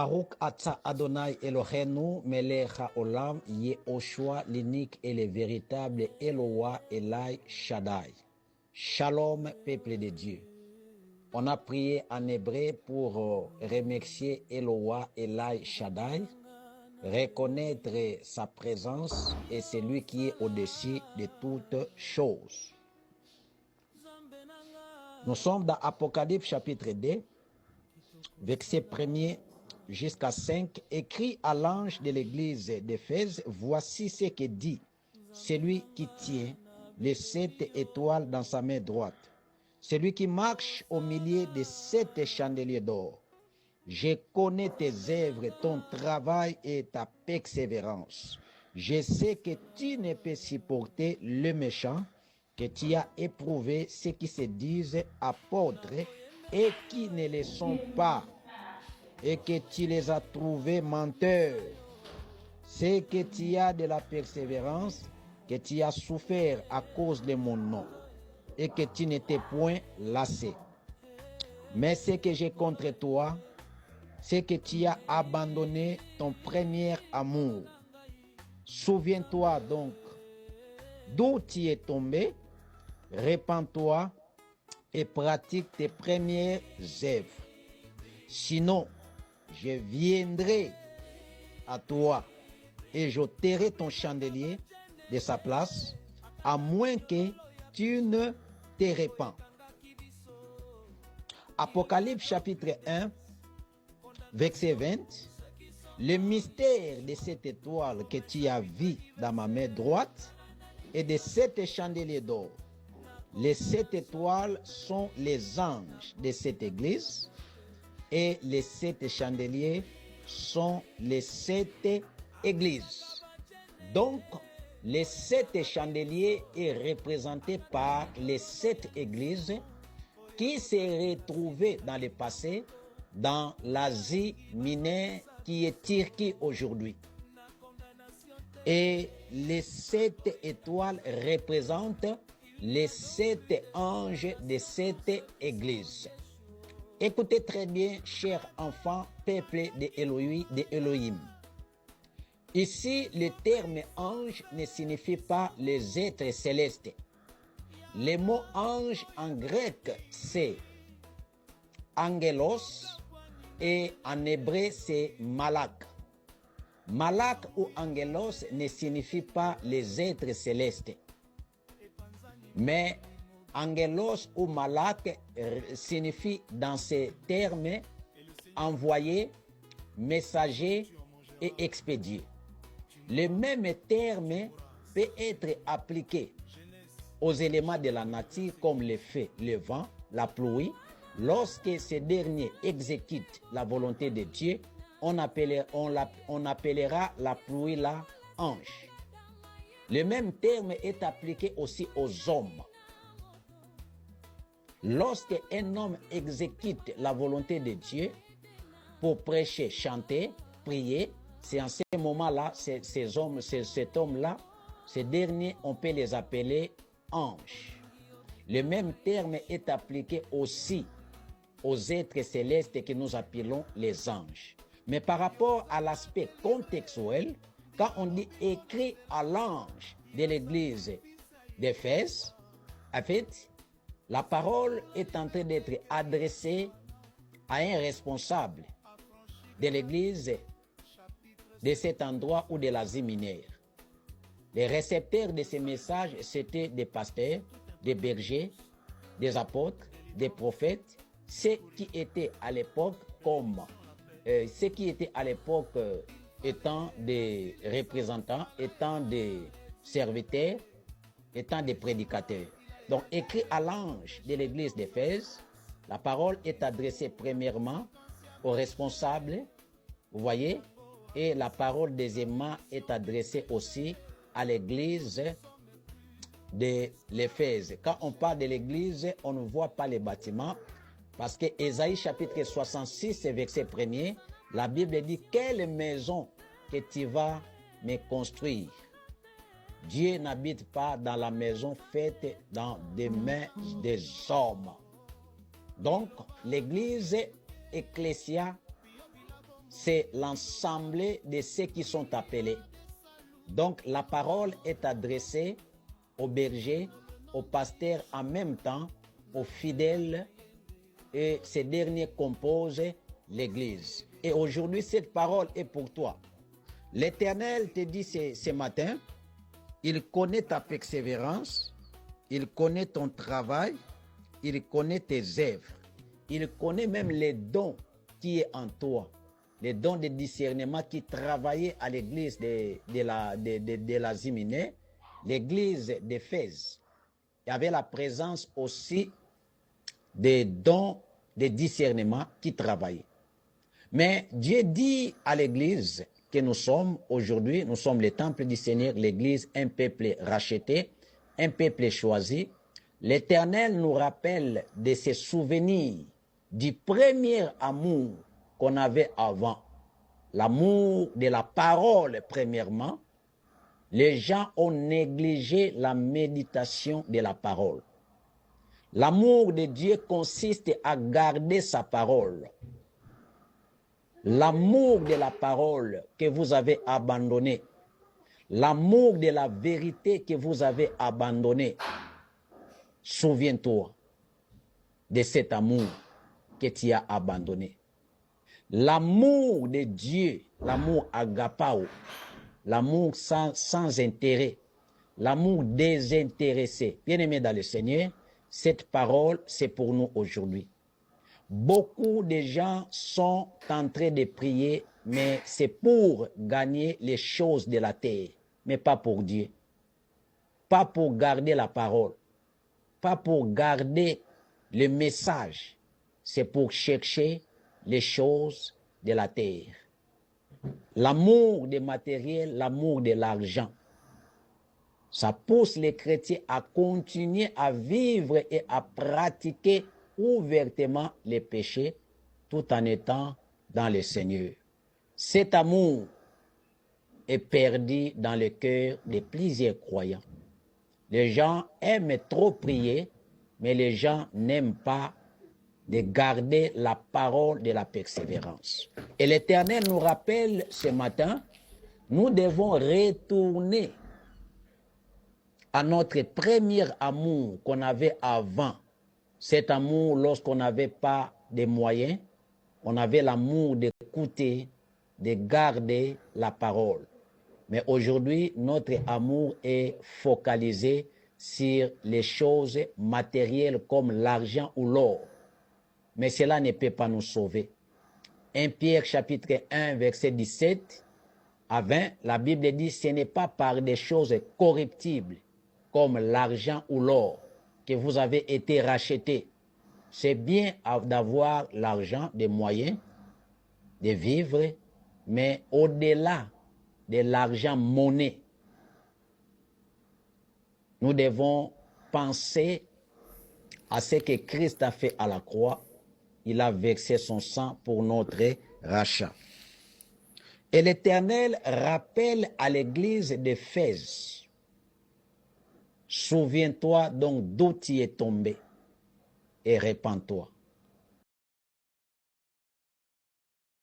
Baruch Atah Adonai Elohenu Melech HaOlam Yehoshua l'unique et le véritable Eloah Elai Shaddai. Shalom, peuple de Dieu. On a prié en hébreu pour remercier Eloah Elai Shaddai, reconnaître sa présence et c'est lui qui est au-dessus de toutes choses. Nous sommes dans Apocalypse chapitre 2, verset 1er jusqu'à 5, écrit à l'ange de l'église d'Éphèse, voici ce que dit celui qui tient les 7 étoiles dans sa main droite, celui qui marche au milieu de 7 chandeliers d'or. Je connais tes œuvres, ton travail et ta persévérance. Je sais que tu ne peux supporter le méchant, que tu as éprouvé ceux qui se disent apôtres et qui ne le sont pas, et que tu les as trouvés menteurs. C'est que tu as de la persévérance, que tu as souffert à cause de mon nom, et que tu n'étais point lassé. Mais ce que j'ai contre toi, c'est que tu as abandonné ton premier amour. Souviens-toi donc d'où tu es tombé, répands-toi et pratique tes premières œuvres. Sinon, je viendrai à toi et j'ôterai ton chandelier de sa place, à moins que tu ne te répands. Apocalypse chapitre 1, verset 20. Le mystère de cette étoile que tu as vu dans ma main droite et de 7 chandeliers d'or. Les 7 étoiles sont les anges de cette église et les 7 chandeliers sont les 7 églises. Donc, les 7 chandeliers est représenté par les 7 églises qui s'est retrouvée dans le passé dans l'Asie mineure qui est Turquie aujourd'hui. Et les 7 étoiles représentent les 7 anges de cette église. Écoutez très bien, chers enfants, peuple d'Elohim. Ici, le terme ange ne signifie pas les êtres célestes. Le mot ange en grec, c'est angelos et en hébreu, c'est malak. Malak ou angelos ne signifie pas les êtres célestes. Mais angelos ou malak signifie dans ces termes envoyé, messager et expédié. Le même terme peut être appliqué aux éléments de la nature comme le feu, le vent, la pluie. Lorsque ces derniers exécutent la volonté de Dieu, on appellera la pluie là ange. Le même terme est appliqué aussi aux hommes. Lorsque un homme exécute la volonté de Dieu pour prêcher, chanter, prier, c'est en ce moment-là, cet homme-là, ces derniers, on peut les appeler anges. Le même terme est appliqué aussi aux êtres célestes que nous appelons les anges. Mais par rapport à l'aspect contextuel, quand on dit écrit à l'ange de l'église d'Éphèse, en fait, la parole est en train d'être adressée à un responsable de l'église de cet endroit ou de l'Asie mineure. Les récepteurs de ces messages, c'était des pasteurs, des bergers, des apôtres, des prophètes, ceux qui étaient à l'époque étant des représentants, étant des serviteurs, étant des prédicateurs. Donc, écrit à l'ange de l'église d'Éphèse, la parole est adressée premièrement aux responsables, vous voyez, et la parole deuxièmement est adressée aussi à l'église de l'Éphèse. Quand on parle de l'église, on ne voit pas les bâtiments, parce que Ésaïe chapitre 66, verset 1er, la Bible dit « Quelle maison que tu vas me construire ?» Dieu n'habite pas dans la maison faite dans des mains des hommes. Donc, l'église ecclésia c'est l'ensemble de ceux qui sont appelés. Donc la parole est adressée aux bergers, aux pasteurs en même temps, aux fidèles, et ces derniers composent l'Église. Et aujourd'hui, cette parole est pour toi. L'Éternel te dit ce matin, il connaît ta persévérance, il connaît ton travail, il connaît tes œuvres, il connaît même les dons qui est en toi, les dons de discernement qui travaillaient à l'église de la Ziminée, l'église d'Éphèse. Il y avait la présence aussi des dons de discernement qui travaillaient. Mais Dieu dit à l'église que nous sommes aujourd'hui, nous sommes le temple du Seigneur, l'église, un peuple racheté, un peuple choisi. L'Éternel nous rappelle de ses souvenirs du premier amour qu'on avait avant. L'amour de la parole, premièrement. Les gens ont négligé la méditation de la parole. L'amour de Dieu consiste à garder sa parole. L'amour de la parole que vous avez abandonné, l'amour de la vérité que vous avez abandonné, souviens-toi de cet amour que tu as abandonné. L'amour de Dieu, l'amour agapao, l'amour sans intérêt, l'amour désintéressé. Bien-aimés dans le Seigneur, cette parole, c'est pour nous aujourd'hui. Beaucoup de gens sont en train de prier, mais c'est pour gagner les choses de la terre, mais pas pour Dieu. Pas pour garder la parole, pas pour garder le message. C'est pour chercher les choses de la terre. L'amour des matériels, l'amour de l'argent, ça pousse les chrétiens à continuer à vivre et à pratiquer ouvertement les péchés tout en étant dans le Seigneur. Cet amour est perdu dans le cœur de plusieurs croyants. Les gens aiment trop prier, mais les gens n'aiment pas de garder la parole de la persévérance. Et l'Éternel nous rappelle ce matin, nous devons retourner à notre premier amour qu'on avait avant. Cet amour, lorsqu'on n'avait pas de moyens, on avait l'amour d'écouter, de garder la parole. Mais aujourd'hui, notre amour est focalisé sur les choses matérielles comme l'argent ou l'or. Mais cela ne peut pas nous sauver. 1 Pierre chapitre 1, verset 17 à 20, la Bible dit, ce n'est pas par des choses corruptibles, comme l'argent ou l'or, que vous avez été rachetés. C'est bien d'avoir l'argent, des moyens de vivre, mais au-delà de l'argent monnaie, nous devons penser à ce que Christ a fait à la croix. Il a versé son sang pour notre rachat. Et l'Éternel rappelle à l'église d'Éphèse, souviens-toi donc d'où tu es tombé et répands-toi.